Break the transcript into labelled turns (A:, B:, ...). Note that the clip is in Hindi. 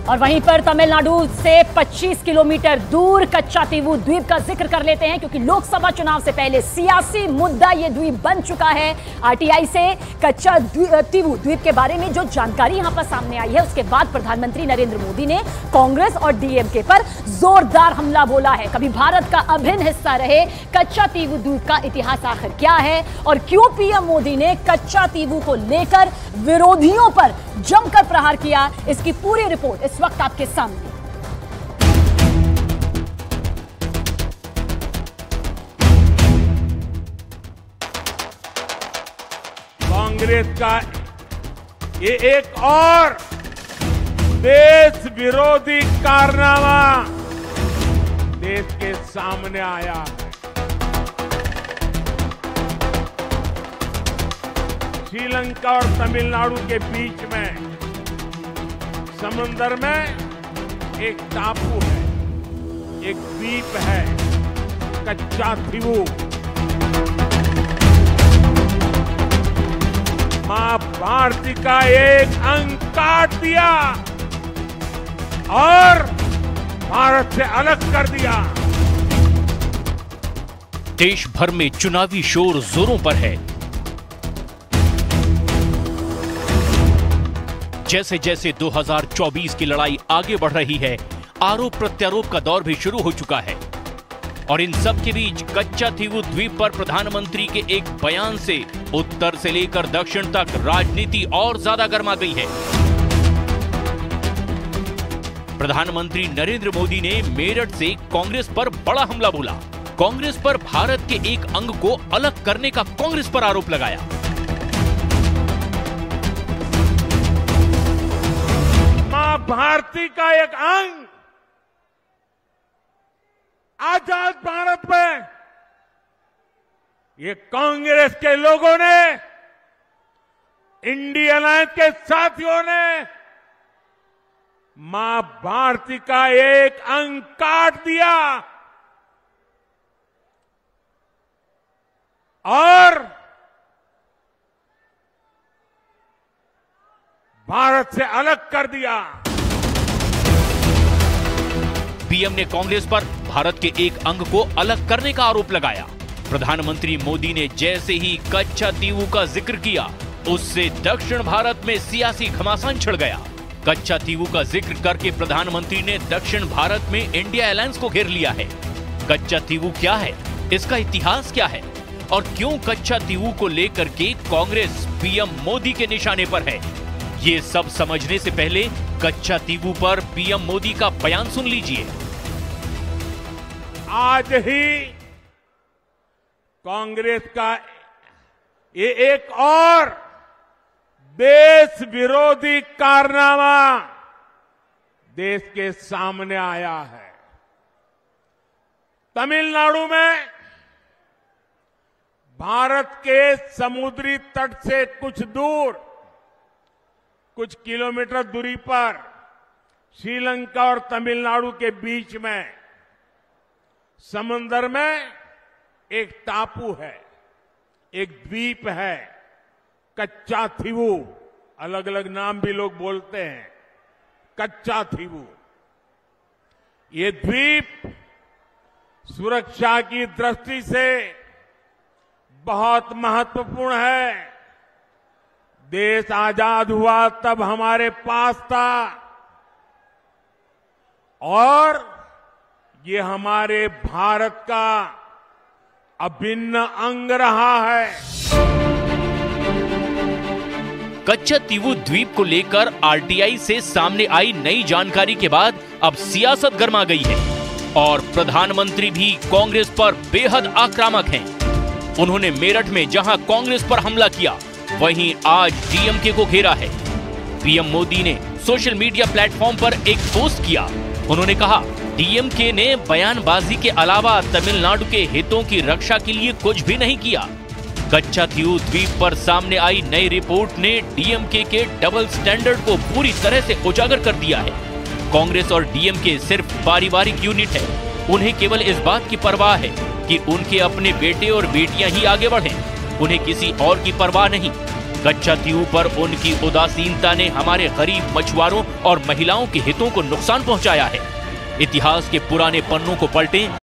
A: और वहीं पर तमिलनाडु से 25 किलोमीटर दूर कच्चातीवू द्वीप का जिक्र कर लेते हैं, क्योंकि लोकसभा चुनाव से पहले सियासी मुद्दा यह द्वीप बन चुका है। आरटीआई से कच्चातीवू द्वीप के बारे में जो जानकारी यहां पर सामने आई है, उसके बाद प्रधानमंत्री नरेंद्र मोदी ने कांग्रेस और डीएमके पर जोरदार हमला बोला है। कभी भारत का अभिन्न हिस्सा रहे कच्चातीवू द्वीप का इतिहास आखिर क्या है और क्यों पीएम मोदी ने कच्चातीवू को लेकर विरोधियों पर जमकर प्रहार किया, इसकी पूरी रिपोर्ट इस वक्त आपके सामने।
B: कांग्रेस का ये एक और देश विरोधी कारनामा देश के सामने आया है। श्रीलंका और तमिलनाडु के बीच में समुंदर में एक टापू है, एक द्वीप है, कच्चातीवू। मां भारती का एक अंग काट दिया और भारत से अलग कर दिया।
C: देश भर में चुनावी शोर जोरों पर है। जैसे जैसे 2024 की लड़ाई आगे बढ़ रही है, आरोप प्रत्यारोप का दौर भी शुरू हो चुका है। और इन सब के बीच कच्चातीवू द्वीप पर प्रधानमंत्री के एक बयान से उत्तर से लेकर दक्षिण तक राजनीति और ज्यादा गर्मा गई है। प्रधानमंत्री नरेंद्र मोदी ने मेरठ से कांग्रेस पर बड़ा हमला बोला। कांग्रेस पर भारत के एक अंग को अलग करने का कांग्रेस पर आरोप लगाया।
B: भारती का एक अंग आजाद भारत में ये कांग्रेस के लोगों ने, इंडिया अलायंस के साथियों ने मां भारती का एक अंग काट दिया और भारत से अलग कर दिया।
C: पीएम ने कांग्रेस पर भारत के एक अंग को अलग करने का आरोप लगाया। प्रधानमंत्री मोदी ने जैसे ही कच्चातीवू का जिक्र किया, उससे दक्षिण भारत में सियासी घमासान छिड़ गया। कच्चातीवू का जिक्र करके प्रधानमंत्री ने दक्षिण भारत में इंडिया अलायंस को घेर लिया है। कच्चातीवू क्या है, इसका इतिहास क्या है और क्यों कच्चातीवू को लेकर के कांग्रेस पीएम मोदी के निशाने पर है, ये सब समझने से पहले कच्चातीवू पर पीएम मोदी का बयान सुन लीजिए।
B: आज ही कांग्रेस का ये एक और देश विरोधी कारनामा देश के सामने आया है। तमिलनाडु में भारत के समुद्री तट से कुछ दूर, कुछ किलोमीटर दूरी पर श्रीलंका और तमिलनाडु के बीच में समुद्र में एक टापू है, एक द्वीप है, कच्चातीवू। अलग अलग नाम भी लोग बोलते हैं, कच्चातीवू। ये द्वीप सुरक्षा की दृष्टि से बहुत महत्वपूर्ण है। देश आजाद हुआ तब हमारे पास था और ये हमारे भारत का अभिन्न अंग रहा है।
C: कच्चातीवू द्वीप को लेकर आरटीआई से सामने आई नई जानकारी के बाद अब सियासत गर्मा गई है और प्रधानमंत्री भी कांग्रेस पर बेहद आक्रामक हैं। उन्होंने मेरठ में जहां कांग्रेस पर हमला किया, वहीं आज डीएमके को घेरा है। पीएम मोदी ने सोशल मीडिया प्लेटफॉर्म पर एक पोस्ट किया। उन्होंने कहा, डीएमके ने बयानबाजी के अलावा तमिलनाडु के हितों की रक्षा के लिए कुछ भी नहीं किया। कच्चातीवू द्वीप पर सामने आई नई रिपोर्ट ने डीएमके के डबल स्टैंडर्ड को पूरी तरह से उजागर कर दिया है। कांग्रेस और डीएमके सिर्फ पारिवारिक यूनिट है। उन्हें केवल इस बात की परवाह है कि उनके अपने बेटे और बेटियां ही आगे बढ़ें। उन्हें किसी और की परवाह नहीं। कच्चातीव पर उनकी उदासीनता ने हमारे गरीब मछुआरों और महिलाओं के हितों को नुकसान पहुंचाया है। इतिहास के पुराने पन्नों को पलटें